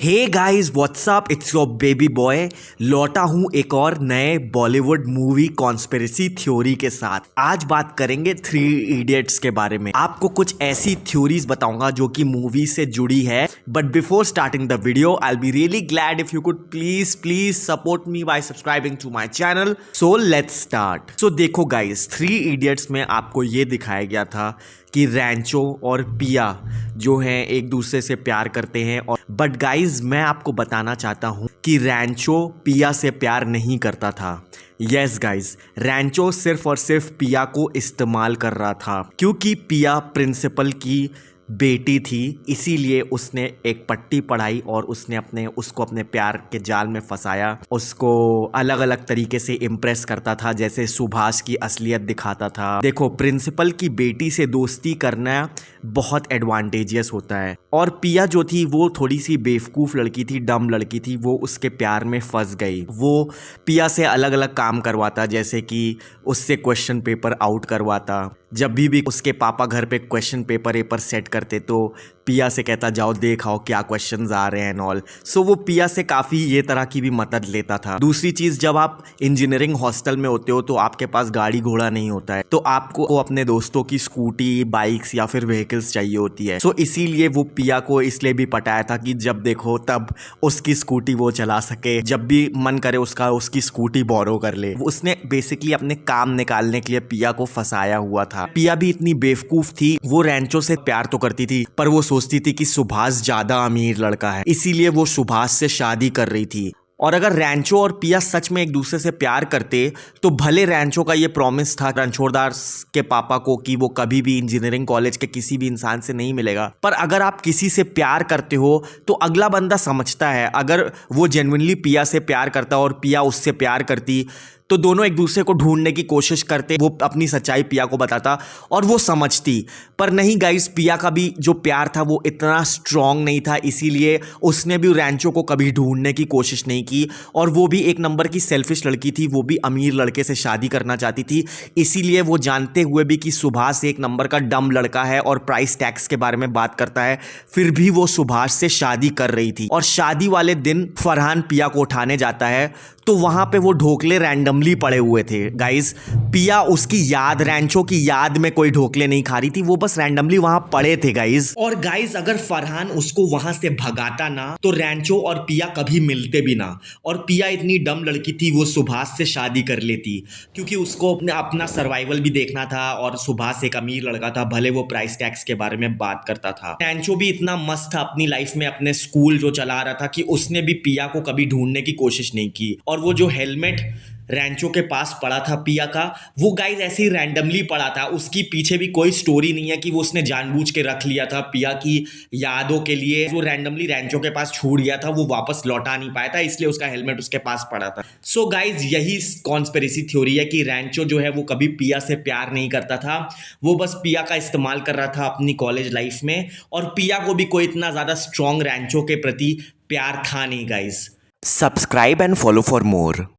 Hey guys what's up, it's your baby boy. लौटा हूं एक और नए बॉलीवुड मूवी कॉन्स्पिरेसी थ्योरी के साथ। आज बात करेंगे थ्री इडियट्स के बारे में। आपको कुछ ऐसी थ्योरीज बताऊंगा जो कि मूवी से जुड़ी है। But before starting the video I will be really glad if you could please support me by subscribing to my channel. So let's start. So देखो गाइस, थ्री इडियट्स में आपको ये दिखाया गया था कि रैंचो और पिया जो हैं एक दूसरे से प्यार करते हैं। और बट गाइज मैं आपको बताना चाहता हूँ कि रैंचो पिया से प्यार नहीं करता था। यस गाइज, रैंचो सिर्फ और सिर्फ पिया को इस्तेमाल कर रहा था क्योंकि पिया प्रिंसिपल की बेटी थी, इसीलिए उसने एक पट्टी पढ़ाई और उसने उसको अपने प्यार के जाल में फंसाया। उसको अलग अलग तरीके से इम्प्रेस करता था, जैसे सुभाष की असलियत दिखाता था। देखो, प्रिंसिपल की बेटी से दोस्ती करना बहुत एडवांटेजियस होता है। और पिया जो थी वो थोड़ी सी बेवकूफ़ लड़की थी, डम लड़की थी। वो उसके प्यार में फंस गई। वो पिया से अलग अलग काम करवाता, जैसे कि उससे क्वेश्चन पेपर आउट करवाता। जब भी उसके पापा घर पे क्वेश्चन पेपर सेट करते तो पिया से कहता जाओ देख आओ क्या क्वेश्चंस आ रहे हैं एंड ऑल। सो वो पिया से काफ़ी ये तरह की भी मदद लेता था। दूसरी चीज़, जब आप इंजीनियरिंग हॉस्टल में होते हो तो आपके पास गाड़ी घोड़ा नहीं होता है, तो आपको अपने दोस्तों की स्कूटी, बाइक्स या फिर व्हीकल्स चाहिए होती है। सो इसीलिए वो पिया को इसलिए भी पटाया था कि जब देखो तब उसकी स्कूटी वो चला सके, जब भी मन करे उसकी स्कूटी बोरो कर ले। उसने बेसिकली अपने काम निकालने के लिए पिया को फंसाया हुआ था। पिया भी इतनी बेवकूफ थी, वो रैंचो से प्यार तो करती थी पर वो सोचती थी कि सुभाष ज्यादा अमीर लड़का है, इसीलिए वो सुभाष से शादी कर रही थी। और अगर रैंचो और पिया सच में एक दूसरे से प्यार करते तो भले रैंचो का ये प्रॉमिस था रणछोड़दास के पापा को कि वो कभी भी इंजीनियरिंग कॉलेज के किसी भी इंसान से नहीं मिलेगा, पर अगर आप किसी से प्यार करते हो तो अगला बंदा समझता है। अगर वो जेन्युइनली पिया से प्यार करता और पिया उससे प्यार करती तो दोनों एक दूसरे को ढूंढने की कोशिश करते, वो अपनी सच्चाई पिया को बताता और वो समझती। पर नहीं गाइस, पिया का भी जो प्यार था वो इतना स्ट्रांग नहीं था, इसीलिए उसने भी रैंचो को कभी ढूंढने की कोशिश नहीं की। और वो भी एक नंबर की सेल्फिश लड़की थी, वो भी अमीर लड़के से शादी करना चाहती थी। इसीलिए वो जानते हुए भी कि सुभाष एक नंबर का डम लड़का है और प्राइस टैक्स के बारे में बात करता है, फिर भी वो सुभाष से शादी कर रही थी। और शादी वाले दिन फरहान पिया को उठाने जाता है तो वहां पे वो ढोकले रैंडमली पड़े हुए थे। गाइस, पिया उसकी याद, रैंचो की याद में कोई ढोकले नहीं खा रही थी, वो बस रैंडमली वहां पड़े थे गाइस। और गाइस, अगर फरहान उसको वहां से भगाता ना तो रैंचो और पिया कभी मिलते भी ना। और पिया इतनी डम लड़की थी, वो सुभाष से शादी कर लेती क्योंकि उसको अपना सर्वाइवल भी देखना था। और सुभाष एक अमीर लड़का था, भले वो प्राइस टैक्स के बारे में बात करता था। रैंचो भी इतना मस्त था अपनी लाइफ में, अपने स्कूल जो चला रहा था, कि उसने भी पिया को कभी ढूंढने की कोशिश नहीं की। और वो जो हेलमेट रैंचो के पास पड़ा था पिया का, वो गाइस ऐसे ही रैंडमली पड़ा था। उसकी पीछे भी कोई स्टोरी नहीं है कि वो उसने जानबूझ के रख लिया था पिया की यादों के लिए। वो रैंडमली रैंचो के पास छूट गया था, वो वापस लौटा नहीं पाया था, इसलिए उसका हेलमेट उसके पास पड़ा था। सो गाइस, यही कॉन्स्पिरेसी थ्योरी है कि रैंचो जो है वो कभी पिया से प्यार नहीं करता था, वो बस पिया का इस्तेमाल कर रहा था अपनी कॉलेज लाइफ में। और पिया को भी कोई इतना ज्यादा स्ट्रॉन्ग रैंचो के प्रति प्यार था नहीं guys. Subscribe and follow for more.